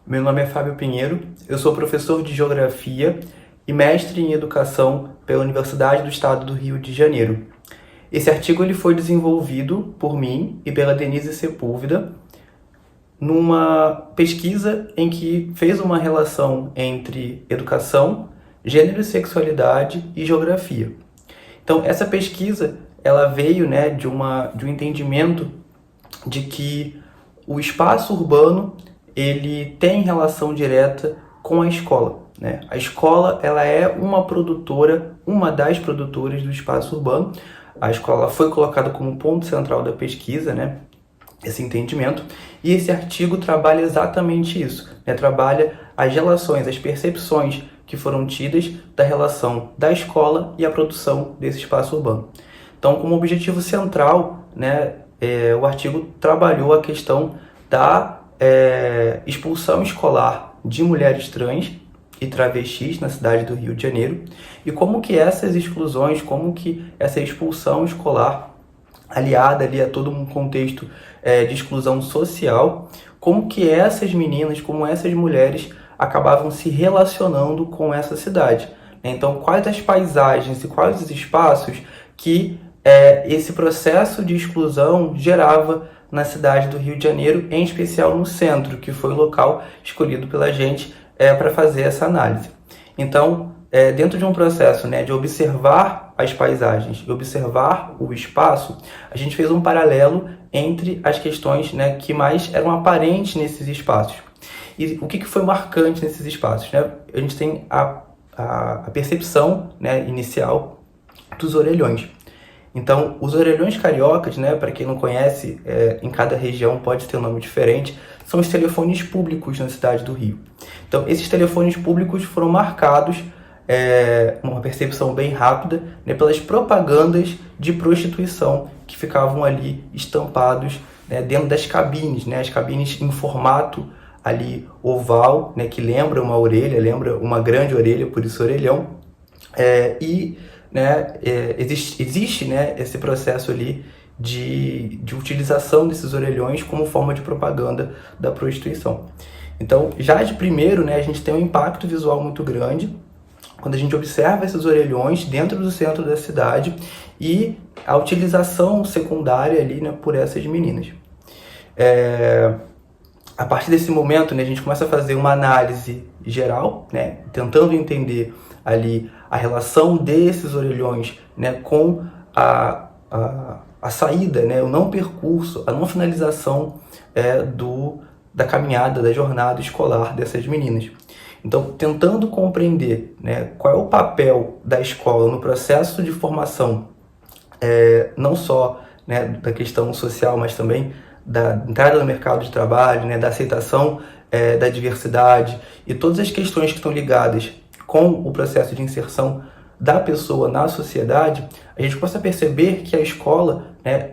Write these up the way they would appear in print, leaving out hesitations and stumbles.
Meu nome é Fábio Pinheiro, eu sou professor de Geografia e mestre em Educação pela Universidade do Estado do Rio de Janeiro. Esse artigo ele foi desenvolvido por mim e pela Denise Sepúlveda numa pesquisa em que fez uma relação entre educação, gênero e sexualidade e geografia. Então, essa pesquisa ela veio de um entendimento de que o espaço urbano ele tem relação direta com a escola. A escola ela é uma produtora, uma das produtoras do espaço urbano. A escola foi colocada como ponto central da pesquisa, esse entendimento, e esse artigo trabalha exatamente isso, trabalha as relações, as percepções que foram tidas da relação da escola e a produção desse espaço urbano. Então, como objetivo central, o artigo trabalhou a questão da expulsão escolar de mulheres trans e travestis na cidade do Rio de Janeiro e como que essas exclusões, como que essa expulsão escolar aliada ali a todo um contexto de exclusão social, como que essas meninas, como essas mulheres acabavam se relacionando com essa cidade. Então, quais as paisagens e quais os espaços que esse processo de exclusão gerava na cidade do Rio de Janeiro, em especial no centro, que foi o local escolhido pela gente para fazer essa análise. Então, dentro de um processo de observar as paisagens e observar o espaço, a gente fez um paralelo entre as questões que mais eram aparentes nesses espaços. E o que foi marcante nesses espaços? A gente tem a percepção inicial dos orelhões. Então, os orelhões cariocas, para quem não conhece, em cada região pode ter um nome diferente, são os telefones públicos na cidade do Rio. Então, esses telefones públicos foram marcados, uma percepção bem rápida, pelas propagandas de prostituição que ficavam ali estampados dentro das cabines, as cabines em formato ali oval, que lembra uma orelha, lembra uma grande orelha, por isso orelhão, existe esse processo ali de utilização desses orelhões como forma de propaganda da prostituição. Então, já de primeiro, a gente tem um impacto visual muito grande quando a gente observa esses orelhões dentro do centro da cidade e a utilização secundária ali por essas meninas. A partir desse momento, a gente começa a fazer uma análise geral, tentando entender ali a relação desses orelhões com a saída, o não percurso, a não finalização da caminhada, da jornada escolar dessas meninas. Então, tentando compreender qual é o papel da escola no processo de formação, não só da questão social, mas também da entrada no mercado de trabalho, da aceitação da diversidade e todas as questões que estão ligadas com o processo de inserção da pessoa na sociedade, a gente começa a perceber que a escola,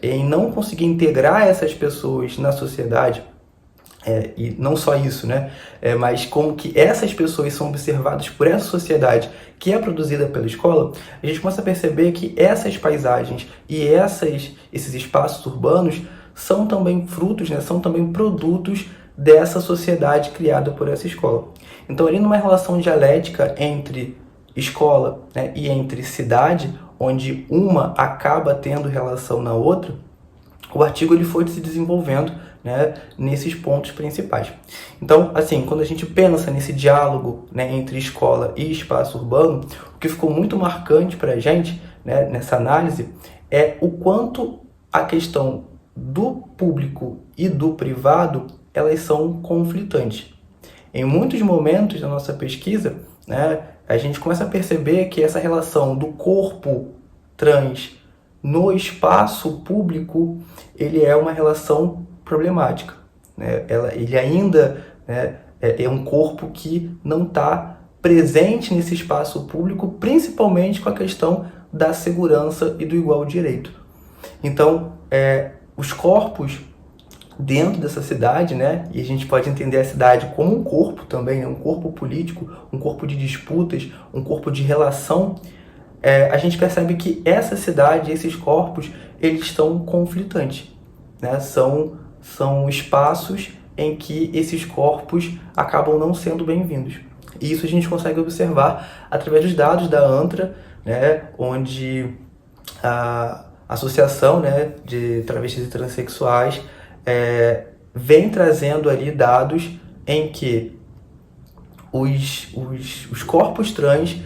em não conseguir integrar essas pessoas na sociedade, e não só isso, mas como que essas pessoas são observadas por essa sociedade que é produzida pela escola, a gente começa a perceber que essas paisagens e esses espaços urbanos são também frutos, são também produtos dessa sociedade criada por essa escola. Então, ali numa relação dialética entre escola e entre cidade, onde uma acaba tendo relação na outra, o artigo ele foi se desenvolvendo nesses pontos principais. Então, assim, quando a gente pensa nesse diálogo entre escola e espaço urbano, o que ficou muito marcante para a gente nessa análise é o quanto a questão do público e do privado elas são conflitantes. Em muitos momentos da nossa pesquisa, a gente começa a perceber que essa relação do corpo trans no espaço público, ele é uma relação problemática. Ele ainda é um corpo que não está presente nesse espaço público, principalmente com a questão da segurança e do igual direito. Então, os corpos dentro dessa cidade, e a gente pode entender a cidade como um corpo também, um corpo político, um corpo de disputas, um corpo de relação, a gente percebe que essa cidade, esses corpos, eles estão conflitantes, são espaços em que esses corpos acabam não sendo bem-vindos. E isso a gente consegue observar através dos dados da ANTRA, né, onde a Associação, né, de Travestis e Transsexuais vem trazendo ali dados em que os corpos trans,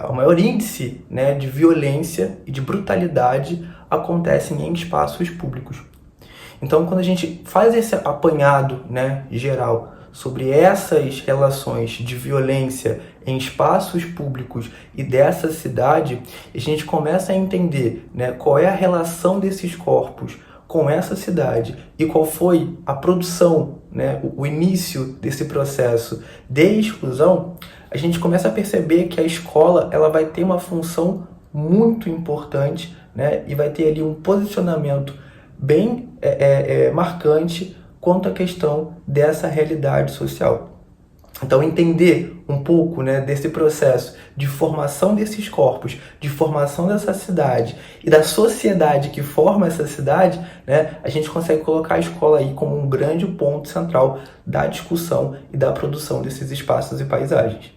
o maior índice, né, de violência e de brutalidade acontecem em espaços públicos. Então, quando a gente faz esse apanhado, né, geral sobre essas relações de violência em espaços públicos e dessa cidade, a gente começa a entender, né, qual é a relação desses corpos com essa cidade e qual foi a produção, né, o início desse processo de exclusão. A gente começa a perceber que a escola ela vai ter uma função muito importante, né, e vai ter ali um posicionamento bem marcante quanto à questão dessa realidade social. Então, entender um pouco, né, desse processo de formação desses corpos, de formação dessa cidade e da sociedade que forma essa cidade, né, a gente consegue colocar a escola aí como um grande ponto central da discussão e da produção desses espaços e paisagens.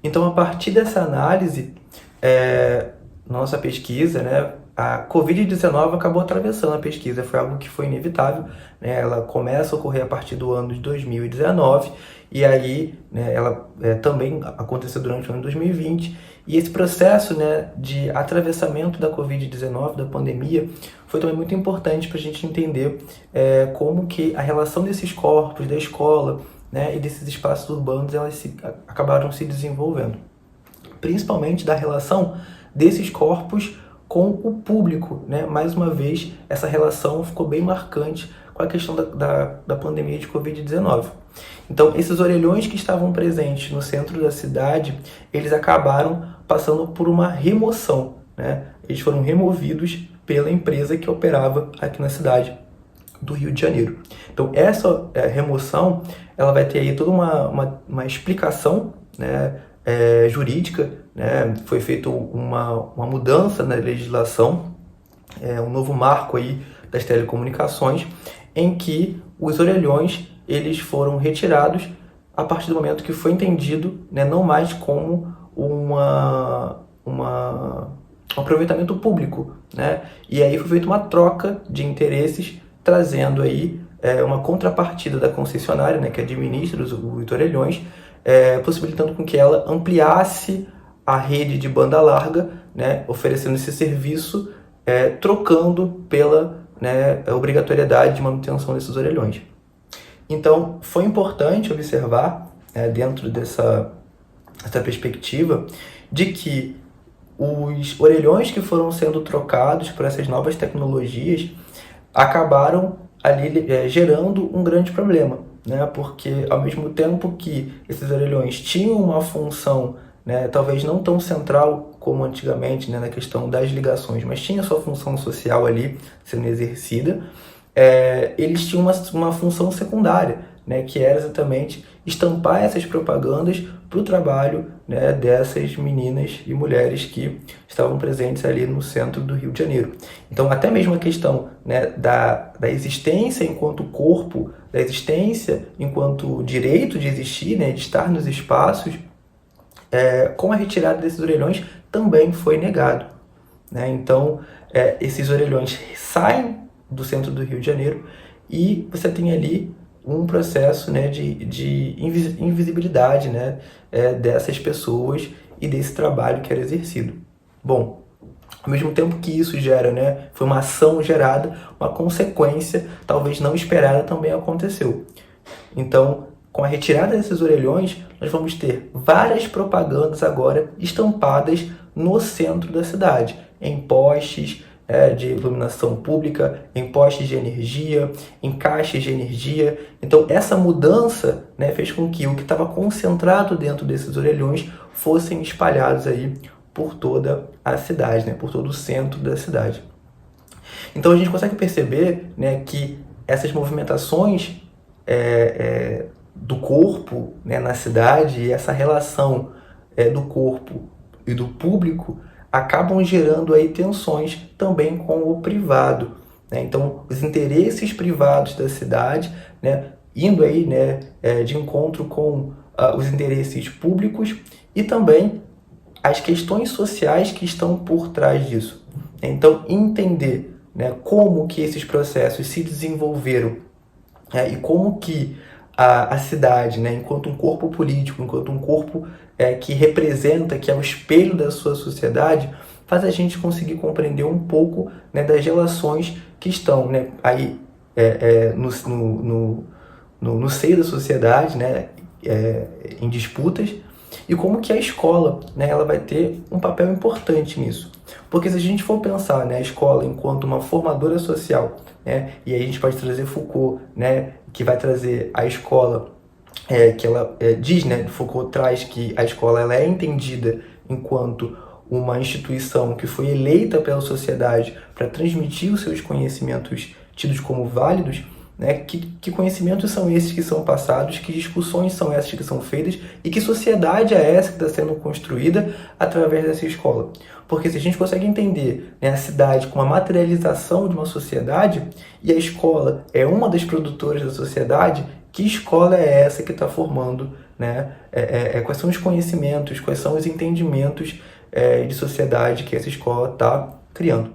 Então, a partir dessa análise, nossa pesquisa, né, a Covid-19 acabou atravessando a pesquisa, foi algo que foi inevitável, né? Ela começa a ocorrer a partir do ano de 2019 e aí, né, ela também aconteceu durante o ano de 2020 e esse processo, né, de atravessamento da Covid-19, da pandemia, foi também muito importante para a gente entender como que a relação desses corpos, da escola, né, e desses espaços urbanos, elas acabaram se desenvolvendo, principalmente da relação desses corpos com o público, né? Mais uma vez, essa relação ficou bem marcante com a questão da pandemia de Covid-19. Então, esses orelhões que estavam presentes no centro da cidade, eles acabaram passando por uma remoção, né? Eles foram removidos pela empresa que operava aqui na cidade do Rio de Janeiro. Então, essa remoção, ela vai ter aí toda uma explicação, né, jurídica, né? Foi feita uma mudança na legislação, um novo marco aí das telecomunicações, em que os orelhões eles foram retirados a partir do momento que foi entendido, né, não mais como um aproveitamento público, né? E aí foi feita uma troca de interesses, trazendo aí uma contrapartida da concessionária, né, que administra os orelhões, possibilitando com que ela ampliasse a rede de banda larga, né, oferecendo esse serviço, trocando pela, né, obrigatoriedade de manutenção desses orelhões. Então, foi importante observar, dentro dessa perspectiva, de que os orelhões que foram sendo trocados por essas novas tecnologias acabaram ali gerando um grande problema, né? Porque ao mesmo tempo que esses orelhões tinham uma função, né, talvez não tão central como antigamente, né, na questão das ligações, mas tinha sua função social ali sendo exercida, eles tinham uma função secundária, né, que era exatamente estampar essas propagandas para o trabalho, né, dessas meninas e mulheres que estavam presentes ali no centro do Rio de Janeiro. Então, até mesmo a questão, né, da existência enquanto corpo, da existência enquanto direito de existir, né, de estar nos espaços, com a retirada desses orelhões também foi negado, né? Então, esses orelhões saem do centro do Rio de Janeiro e você tem ali um processo, né, de invisibilidade, né, dessas pessoas e desse trabalho que era exercido. Bom, ao mesmo tempo que isso gera, né, foi uma ação gerada, uma consequência talvez não esperada também aconteceu. Então, com a retirada desses orelhões, nós vamos ter várias propagandas agora estampadas no centro da cidade, em postes de iluminação pública, em postes de energia, em caixas de energia. Então, essa mudança, né, fez com que o que estava concentrado dentro desses orelhões fossem espalhados aí por toda a cidade, né, por todo o centro da cidade. Então, a gente consegue perceber, né, que essas movimentações do corpo, né, na cidade, e essa relação do corpo e do público acabam gerando aí tensões também com o privado, né? Então, os interesses privados da cidade, né, indo aí, né, de encontro com os interesses públicos e também as questões sociais que estão por trás disso. Então, entender, né, como que esses processos se desenvolveram, e como que a cidade, né, enquanto um corpo político, enquanto um corpo que representa, que é o espelho da sua sociedade, faz a gente conseguir compreender um pouco, né, das relações que estão, né, aí no seio da sociedade, né, em disputas, e como que a escola, né, ela vai ter um papel importante nisso. Porque se a gente for pensar, né, a escola enquanto uma formadora social, né, e aí a gente pode trazer Foucault, né, que vai trazer a escola, que ela diz, né, Foucault traz que a escola ela é entendida enquanto uma instituição que foi eleita pela sociedade para transmitir os seus conhecimentos tidos como válidos, né? Que conhecimentos são esses que são passados, que discussões são essas que são feitas e que sociedade é essa que está sendo construída através dessa escola. Porque se a gente consegue entender, né, a cidade como a materialização de uma sociedade e a escola é uma das produtoras da sociedade, que escola é essa que está formando, né? Quais são os conhecimentos, quais são os entendimentos de sociedade que essa escola está criando?